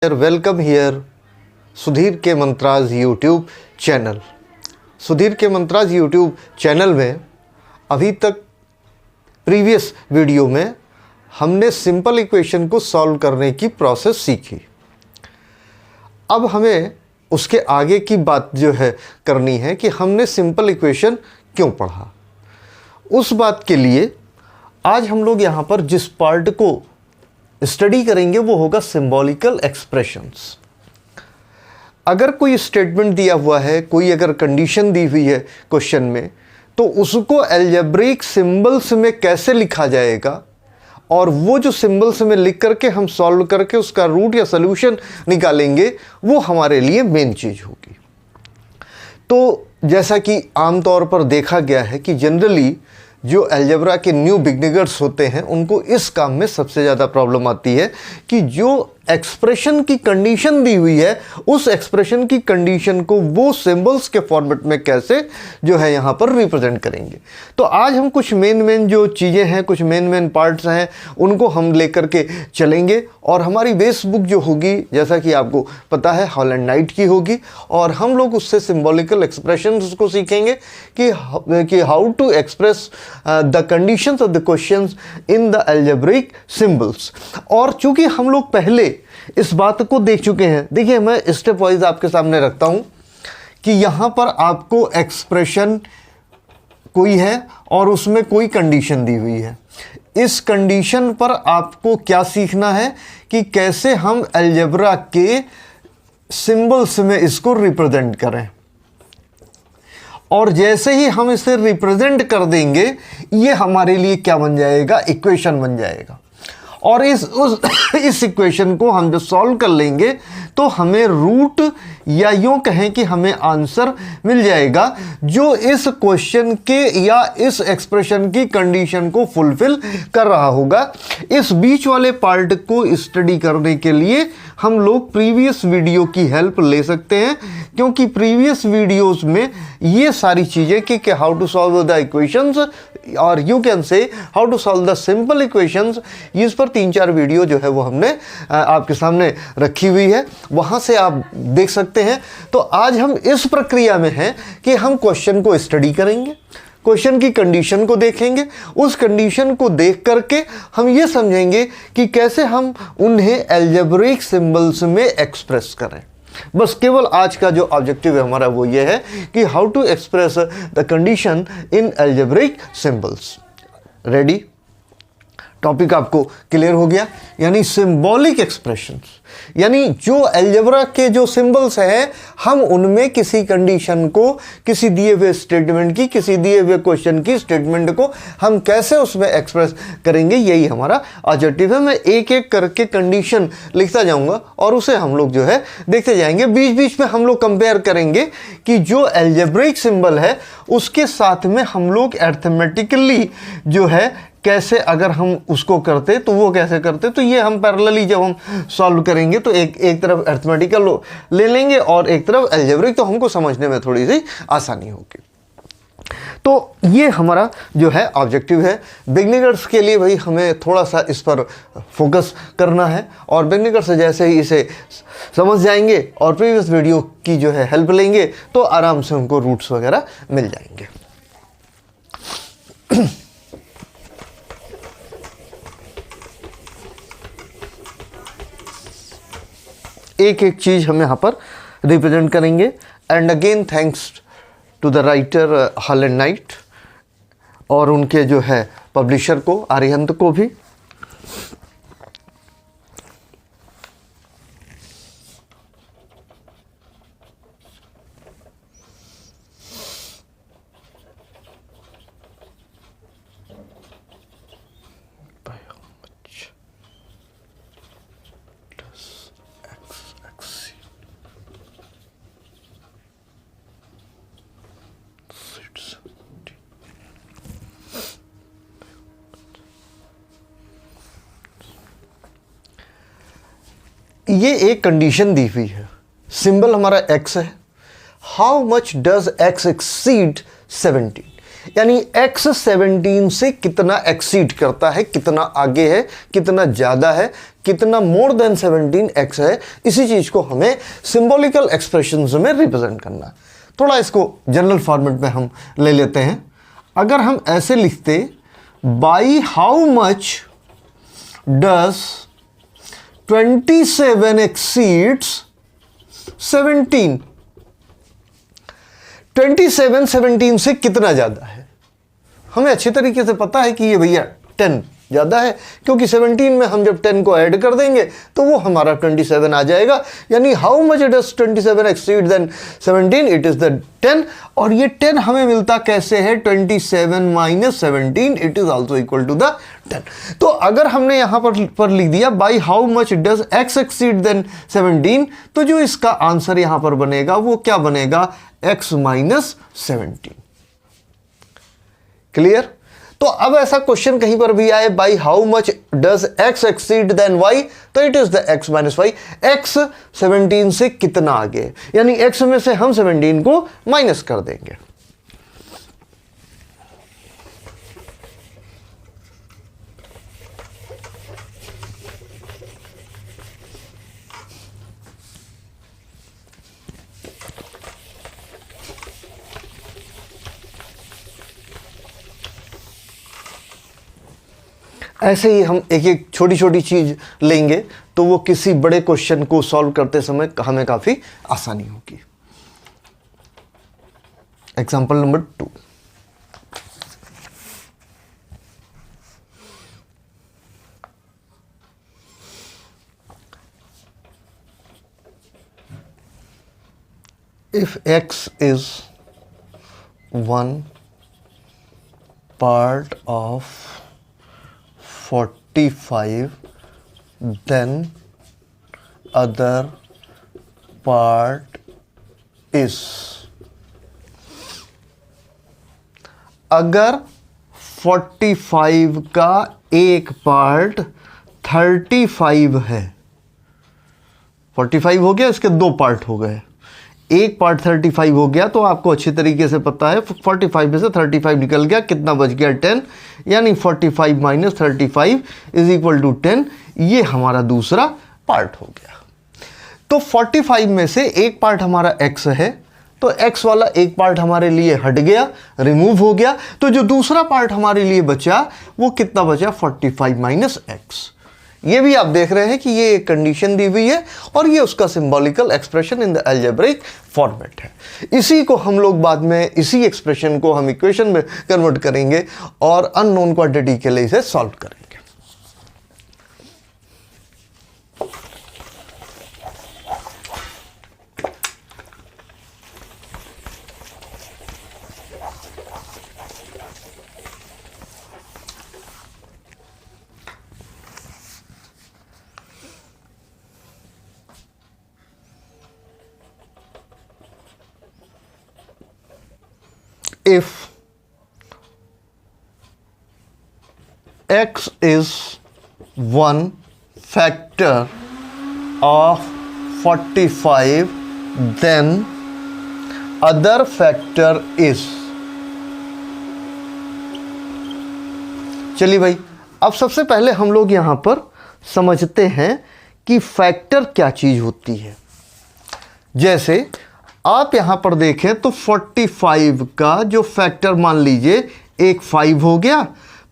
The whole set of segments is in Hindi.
वेलकम हियर सुधीर के मंत्राज यूट्यूब चैनल। सुधीर के मंत्राज यूट्यूब चैनल में अभी तक प्रीवियस वीडियो में हमने सिंपल इक्वेशन को सॉल्व करने की प्रोसेस सीखी। अब हमें उसके आगे की बात जो है करनी है कि हमने सिंपल इक्वेशन क्यों पढ़ा। उस बात के लिए आज हम लोग यहाँ पर जिस पार्ट को स्टडी करेंगे वो होगा सिंबॉलिकल एक्सप्रेशंस। अगर कोई स्टेटमेंट दिया हुआ है, कोई अगर कंडीशन दी हुई है क्वेश्चन में, तो उसको अलजेब्रिक सिंबल्स में कैसे लिखा जाएगा और वो जो सिंबल्स में लिख करके हम सॉल्व करके उसका रूट या सॉल्यूशन निकालेंगे, वो हमारे लिए मेन चीज़ होगी। तो जैसा कि आमतौर पर देखा गया है कि जनरली जो अलजेब्रा के न्यू बिगिनर्स होते हैं उनको इस काम में सबसे ज़्यादा प्रॉब्लम आती है कि जो एक्सप्रेशन की कंडीशन दी हुई है उस एक्सप्रेशन की कंडीशन को वो सिंबल्स के फॉर्मेट में कैसे जो है यहाँ पर रिप्रेजेंट करेंगे। तो आज हम कुछ मेन जो चीज़ें हैं, कुछ मेन पार्ट्स हैं, उनको हम लेकर के चलेंगे। और हमारी बेस बुक जो होगी, जैसा कि आपको पता है, हॉलैंड नाइट की होगी, और हम लोग उससे सिंबॉलिकल एक्सप्रेशंस को सीखेंगे कि how to express the conditions of the questions in the algebraic symbols. और चूंकि हम लोग पहले इस बात को देख चुके हैं, देखिए मैं स्टेप वाइज आपके सामने रखता हूं कि यहां पर आपको एक्सप्रेशन कोई है और उसमें कोई कंडीशन दी हुई है। इस कंडीशन पर आपको क्या सीखना है कि कैसे हम अलजेब्रा के सिंबल्स में इसको रिप्रेजेंट करें, और जैसे ही हम इसे रिप्रेजेंट कर देंगे ये हमारे लिए क्या बन जाएगा, इक्वेशन बन जाएगा। और इस इक्वेशन को हम जब सॉल्व कर लेंगे तो हमें रूट या यूं कहें कि हमें आंसर मिल जाएगा जो इस क्वेश्चन के या इस एक्सप्रेशन की कंडीशन को फुलफिल कर रहा होगा। इस बीच वाले पार्ट को स्टडी करने के लिए हम लोग प्रीवियस वीडियो की हेल्प ले सकते हैं, क्योंकि प्रीवियस वीडियोस में ये सारी चीज़ें कि how to solve the equations और you can say how to solve the simple equations, इस पर 3-4 वीडियो जो है वो हमने आपके सामने रखी हुई है, वहाँ से आप देख सकते हैं। तो आज हम इस प्रक्रिया में हैं कि हम क्वेश्चन को स्टडी करेंगे, क्वेश्चन की कंडीशन को देखेंगे, उस कंडीशन को देख करके हम ये समझेंगे कि कैसे हम उन्हें अलजेब्रिक सिंबल्स में एक्सप्रेस करें। बस केवल आज का जो ऑब्जेक्टिव है हमारा वो ये है कि how to express the condition in algebraic symbols. Ready? Topic आपको क्लियर हो गया। यानी सिंबॉलिक एक्सप्रेशंस, यानी जो अलजेब्रा के जो सिंबल्स हैं हम उनमें किसी कंडीशन को, किसी दिए हुए स्टेटमेंट की, किसी दिए हुए क्वेश्चन की स्टेटमेंट को हम कैसे उसमें एक्सप्रेस करेंगे, यही हमारा ऑब्जेक्टिव है। मैं एक एक करके कंडीशन लिखता जाऊंगा और उसे हम लोग जो है देखते जाएंगे। बीच बीच में हम लोग कंपेयर करेंगे कि जो अलजेब्रिक सिंबल है उसके साथ में हम लोग अरिथमेटिकली जो है कैसे अगर हम उसको करते तो वो कैसे करते। तो ये हम पैरेलली जब हम सॉल्व करेंगे तो एक तरफ अरिथमेटिकल ले लेंगे और एक तरफ अलजेब्रिक, तो हमको समझने में थोड़ी सी आसानी होगी। तो ये हमारा जो है ऑब्जेक्टिव है। बिगिनर्स के लिए भाई हमें थोड़ा सा इस पर फोकस करना है, और बिगिनर्स से जैसे ही इसे समझ जाएंगे और प्रीवियस वीडियो की जो है हेल्प लेंगे तो आराम से उनको रूट्स वगैरह मिल जाएंगे। एक एक चीज़ हम यहाँ पर रिप्रेजेंट करेंगे। And again thanks to the writer Holland Knight और उनके जो है पब्लिशर को, आर्यहंत को भी। ये एक कंडीशन दी हुई है, सिंबल हमारा x है। How much does x exceed 17? यानी x 17 से कितना एक्सीड करता है, कितना आगे है, कितना ज़्यादा है, कितना मोर देन 17 x है। इसी चीज़ को हमें सिंबॉलिकल एक्सप्रेशंस में रिप्रेजेंट करना है। थोड़ा इसको जनरल फॉर्मेट में हम ले लेते हैं। अगर हम ऐसे लिखते, by how much does 27 exceeds 17। 27 17 से कितना ज़्यादा है, हमें अच्छी तरीके से पता है कि ये भैया 10 ज़्यादा है, क्योंकि 17 में हम जब 10 को ऐड कर देंगे तो वो हमारा 27 आ जाएगा। यानी how much does 27 exceed than 17, it is the 10। और ये 10 हमें मिलता कैसे है, 27 minus 17, it is also equal to the 10। तो अगर हमने यहाँ पर लिख दिया by how much does x exceed than 17, तो जो इसका आंसर यहाँ पर बनेगा वो क्या बनेगा, x माइनस 17। क्लियर। तो अब ऐसा क्वेश्चन कहीं पर भी आए, by how much does x exceed than y, तो it is the x minus y. x 17 से कितना आगे, यानी x में से हम 17 को माइनस कर देंगे। ऐसे ही हम एक एक छोटी छोटी चीज़ लेंगे तो वो किसी बड़े क्वेश्चन को सॉल्व करते समय हमें काफ़ी आसानी होगी। Example number 2। If x is one part of 45, then other part is, अगर 45 का एक पार्ट 35 है, 45 हो गया, इसके दो पार्ट हो गए, एक पार्ट 35 हो गया, तो आपको अच्छी तरीके से पता है 45 में से 35 निकल गया, कितना बच गया 10, यानी 45 माइनस 35 इज इक्वल टू 10। ये हमारा दूसरा पार्ट हो गया। तो 45 में से एक पार्ट हमारा x है, तो x वाला एक पार्ट हमारे लिए हट गया, रिमूव हो गया, तो जो दूसरा पार्ट हमारे लिए बचा वो कितना बचा, 45 माइनस x। ये भी आप देख रहे हैं कि ये एक कंडीशन दी हुई है और ये उसका symbolical expression in the algebraic format है। इसी को हम लोग बाद में, इसी एक्सप्रेशन को हम इक्वेशन में कन्वर्ट करेंगे और अननोन क्वांटिटी के लिए इसे सॉल्व करेंगे। If x is one factor of 45, then other factor is, चलिए भाई, अब सबसे पहले हम लोग यहां पर समझते हैं कि फैक्टर क्या चीज होती है। जैसे आप यहां पर देखें तो 45 का जो फैक्टर मान लीजिए एक 5 हो गया,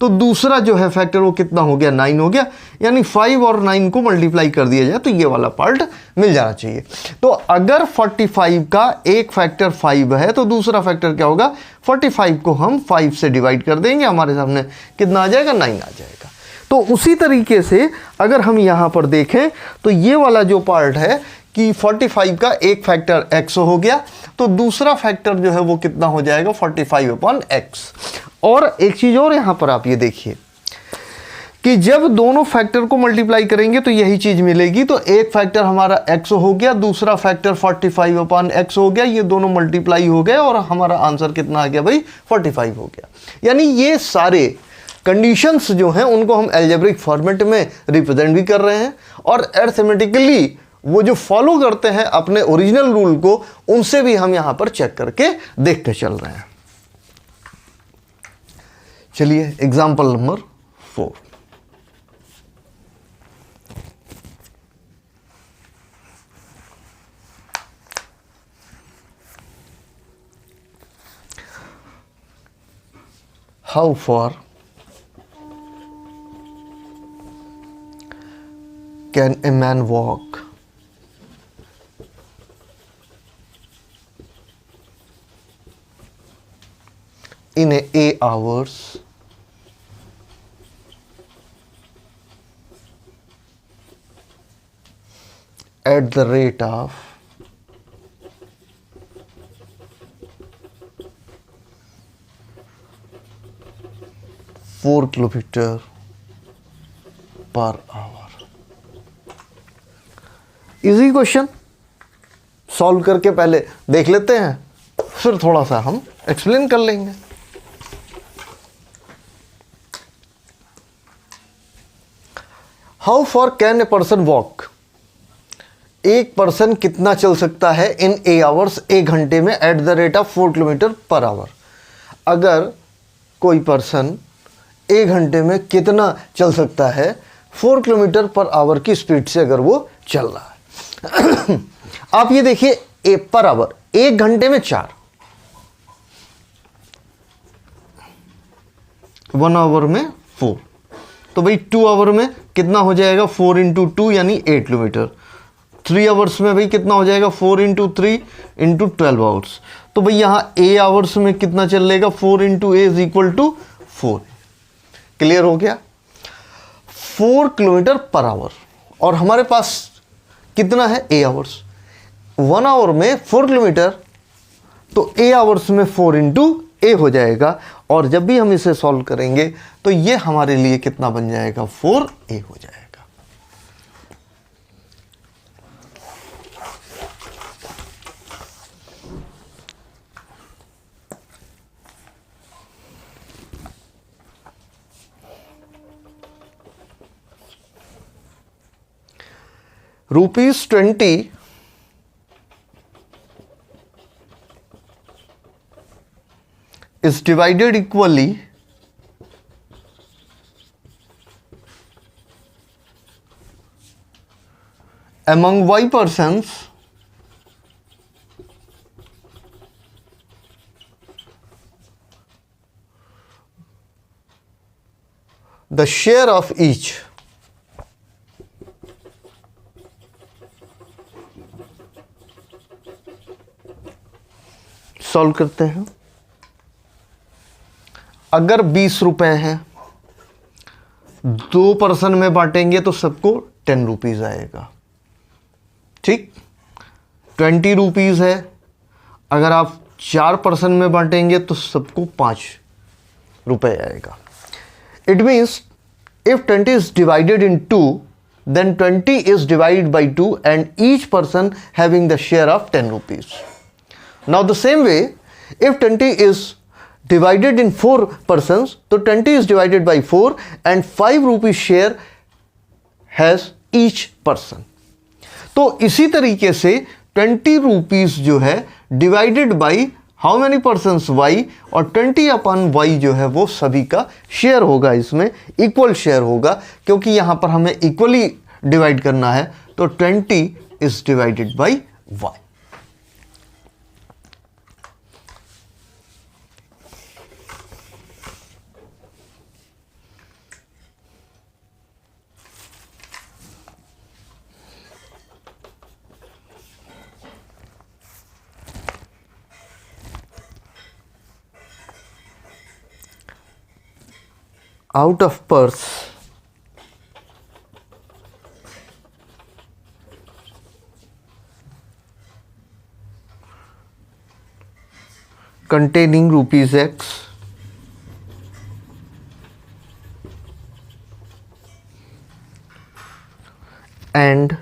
तो दूसरा जो है फैक्टर वो कितना हो गया, 9 हो गया, यानी 5 और 9 को मल्टीप्लाई कर दिया जाए तो ये वाला पार्ट मिल जाना चाहिए। तो अगर 45 का एक फैक्टर 5 है तो दूसरा फैक्टर क्या होगा, 45 को हम 5 से डिवाइड कर देंगे, हमारे सामने कितना आ जाएगा, 9 आ जाएगा। तो उसी तरीके से अगर हम यहाँ पर देखें तो ये वाला जो पार्ट है कि 45 का एक फैक्टर x हो गया, तो दूसरा फैक्टर जो है वो कितना हो जाएगा, 45/x। और एक चीज़ और यहाँ पर आप ये देखिए कि जब दोनों फैक्टर को मल्टीप्लाई करेंगे तो यही चीज़ मिलेगी। तो एक फैक्टर हमारा x हो गया, दूसरा फैक्टर 45/x हो गया, ये दोनों मल्टीप्लाई हो गए और हमारा आंसर कितना आ गया भाई, 45 हो गया। यानी ये सारे कंडीशंस जो हैं उनको हम अलजेब्रिक फॉर्मेट में रिप्रेजेंट भी कर रहे हैं और अरिथमेटिकली वो जो फॉलो करते हैं अपने ओरिजिनल रूल को, उनसे भी हम यहां पर चेक करके देखते चल रहे हैं। चलिए example number 4। How far can a man walk in a hours at the rate of 4 kilometre per hour. Easy question, solve करके पहले देख लेते हैं, फिर थोड़ा सा हम एक्सप्लेन कर लेंगे। How for can a person walk, एक पर्सन कितना चल सकता है इन ए आवर्स, एक घंटे में, at the rate of 4 kilometre per hour. अगर कोई पर्सन एक घंटे में कितना चल सकता है 4 किलोमीटर पर आवर की स्पीड से अगर वो चल रहा है। आप ये देखिए, ए पर आवर, एक घंटे में 4, 1 आवर में 4, तो भाई 2 आवर में कितना हो जाएगा, 4 इंटू 2 यानी 8 किलोमीटर। 3 आवर्स में भाई कितना हो जाएगा, 4 इंटू 3 इंटू 12 आवर्स। तो भाई यहाँ ए आवर्स में कितना चलेगा, 4 into a is equal to 4। Clear हो गया, 4 किलोमीटर पर आवर। और हमारे पास कितना है, ए आवर्स, 1 आवर में 4 किलोमीटर, तो ए आवर्स में 4 इंटू ए हो जाएगा। और जब भी हम इसे सॉल्व करेंगे तो ये हमारे लिए कितना बन जाएगा, 4a हो जाएगा। ₹20 is divided equally among y persons the share of each solve करते हैं। अगर 20 रुपए हैं, 2 पर्सन में बांटेंगे तो सबको 10 रुपीज आएगा, ठीक। 20 रुपीज है, अगर आप 4 पर्सन में बांटेंगे तो सबको 5 रुपए आएगा। It means if 20 is divided in 2 then 20 is divided by 2 and each person having the share of 10 rupees. Now the same way, if 20 is divided in 4 persons, तो 20 is divided by 4 and 5 rupees share has each person. तो इसी तरीके से 20 रुपीज जो है divided by how many persons y, और 20 अपॉन y जो है वो सभी का शेयर होगा, इसमें इक्वल शेयर होगा, क्योंकि यहां पर हमें इक्वली डिवाइड करना है। तो 20 is divided by y। out of purse containing rupees X and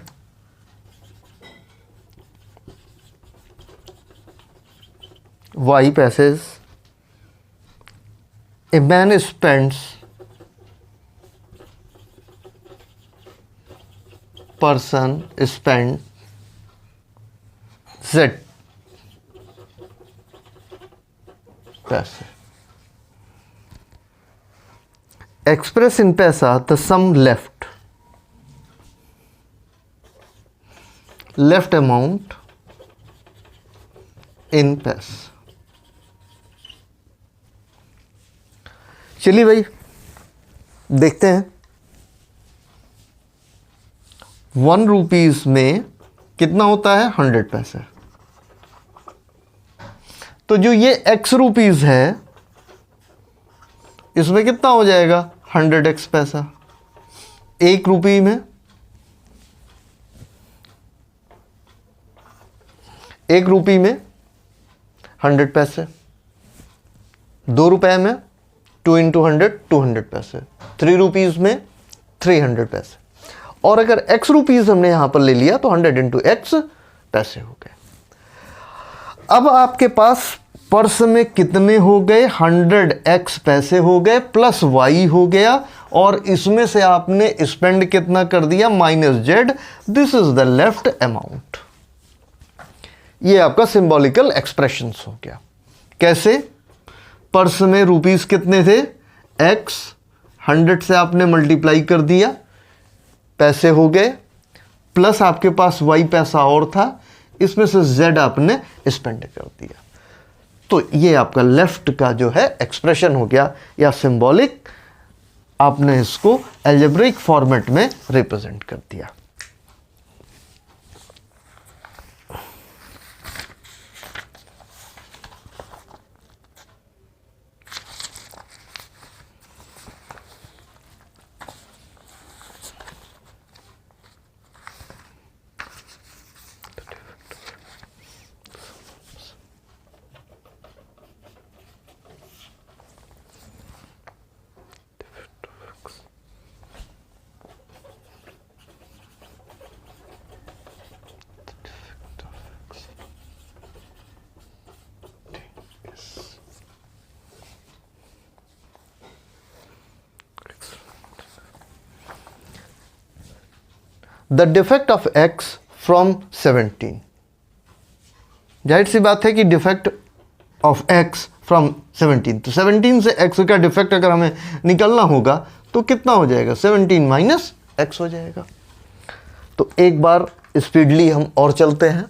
Y passes, a man spends person spend Z पैसे। express in paisa the sum left amount in paisa। चलिए भाई देखते हैं 1 रुपीज में कितना होता है 100 पैसे। तो जो ये x रुपीज है इसमें कितना हो जाएगा 100x पैसा। 1 रुपये में 1 रुपये में 100 पैसे। 2 रुपए में 2 × 100 200 पैसे। 3 रुपीज में 300 पैसे। और अगर x रुपीज हमने यहां पर ले लिया तो 100 × x पैसे हो गए। अब आपके पास पर्स में कितने हो गए 100x पैसे हो गए प्लस y हो गया और इसमें से आपने स्पेंड कितना कर दिया -z। This is the left amount. ये आपका सिंबॉलिकल एक्सप्रेशंस हो गया। कैसे? पर्स में रुपीस कितने थे x 100 से आपने मल्टीप्लाई कर दिया पैसे हो गए प्लस आपके पास y पैसा और था इसमें से z आपने स्पेंड कर दिया। तो ये आपका लेफ्ट का जो है एक्सप्रेशन हो गया या सिंबॉलिक। आपने इसको अलजेब्रिक फॉर्मेट में रिप्रेजेंट कर दिया। The defect of x from 17। जाहिर सी बात है कि डिफेक्ट ऑफ x फ्रॉम 17, तो 17 से x का डिफेक्ट अगर हमें निकलना होगा तो कितना हो जाएगा 17 - x हो जाएगा। तो एक बार स्पीडली हम और चलते हैं।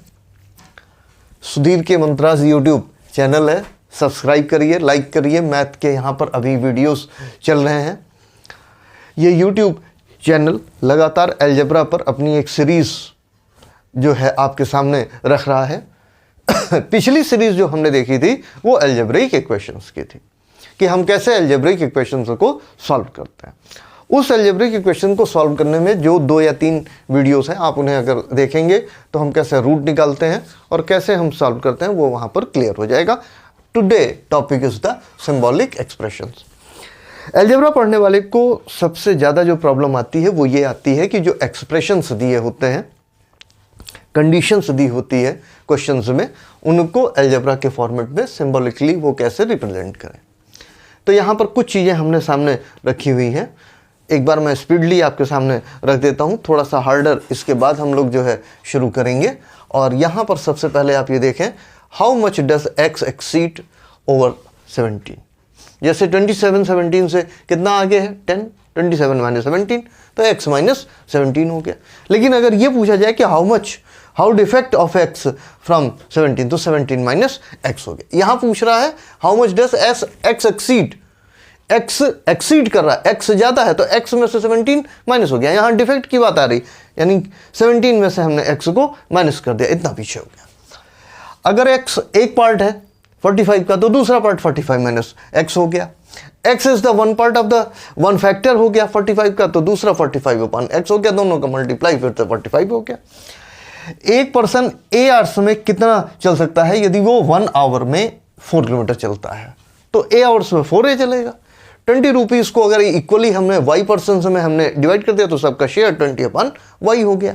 सुधीर के मंत्रास यूट्यूब चैनल है, सब्सक्राइब करिए, लाइक करिए। मैथ के यहाँ पर अभी वीडियोस चल रहे हैं। ये यूट्यूब चैनल लगातार अलजेब्रा पर अपनी एक सीरीज़ जो है आपके सामने रख रहा है। पिछली सीरीज़ जो हमने देखी थी वो अलजेब्रिक इक्वेशंस की थी कि हम कैसे अलजेब्रिक इक्वेशंस को सॉल्व करते हैं। उस अलजेब्रिक इक्वेशन को सॉल्व करने में जो 2 या 3 वीडियोस हैं आप उन्हें अगर देखेंगे तो हम कैसे रूट निकालते हैं और कैसे हम सॉल्व करते हैं वो वहाँ पर क्लियर हो जाएगा। Today topic is the symbolic expressions. Algebra पढ़ने वाले को सबसे ज़्यादा जो प्रॉब्लम आती है वो ये आती है कि जो एक्सप्रेशंस दिए होते हैं, कंडीशंस दी होती है क्वेश्चंस में, उनको अलजेब्रा के फॉर्मेट में सिंबॉलिकली वो कैसे रिप्रेजेंट करें। तो यहाँ पर कुछ चीज़ें हमने सामने रखी हुई हैं। एक बार मैं स्पीडली आपके सामने रख देता हूँ, थोड़ा सा हार्डर इसके बाद हम लोग जो है शुरू करेंगे। और यहाँ पर सबसे पहले आप ये देखें, how much does x exceed over 17। जैसे 27 17 से कितना आगे है 10, 27 - 17 तो x - 17 हो गया। लेकिन अगर ये पूछा जाए कि how defect of x from 17 तो 17 - x हो गया। यहाँ पूछ रहा है how much does x exceed, x exceed कर रहा है, x ज़्यादा है तो x में से 17 माइनस हो गया। यहाँ डिफेक्ट की बात आ रही, यानी 17 में से हमने x को माइनस कर दिया, इतना पीछे हो गया। अगर x एक पार्ट है 45 का तो दूसरा पार्ट 45 - x हो गया। x is the one part of the one factor हो गया 45 का तो दूसरा 45/x हो गया। दोनों का मल्टीप्लाई फिर से 45 हो गया। एक पर्सन a आवर्स में कितना चल सकता है? यदि वो 1 आवर में 4 किलोमीटर चलता है तो a आवर्स में 4a चलेगा। 20 रुपीज़ को अगर इक्वली हमने y पर्सन में हमने डिवाइड कर दिया तो सबका शेयर 20/y हो गया।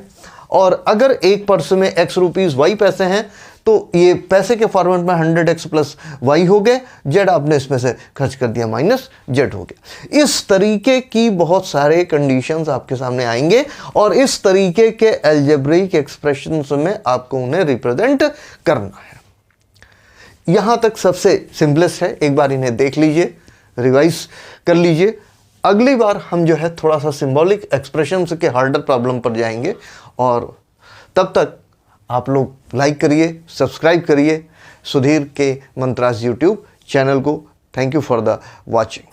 और अगर एक पर्सन में x रुपीज़ y पैसे हैं तो ये पैसे के फॉर्मेट में 100x प्लस y हो गए, z आपने इसमें से खर्च कर दिया -z हो गया। इस तरीके की बहुत सारे कंडीशंस आपके सामने आएंगे और इस तरीके के अलजेब्रिक एक्सप्रेशंस में आपको उन्हें रिप्रेजेंट करना है। यहाँ तक सबसे सिंपलेस्ट है, एक बार इन्हें देख लीजिए, रिवाइज कर लीजिए। अगली बार हम जो है थोड़ा सा सिंबॉलिक एक्सप्रेशंस के हार्डर प्रॉब्लम पर जाएंगे। और तब तक आप लोग लाइक करिए, सब्सक्राइब करिए सुधीर के मंत्रास यूट्यूब चैनल को। Thank you for the watching.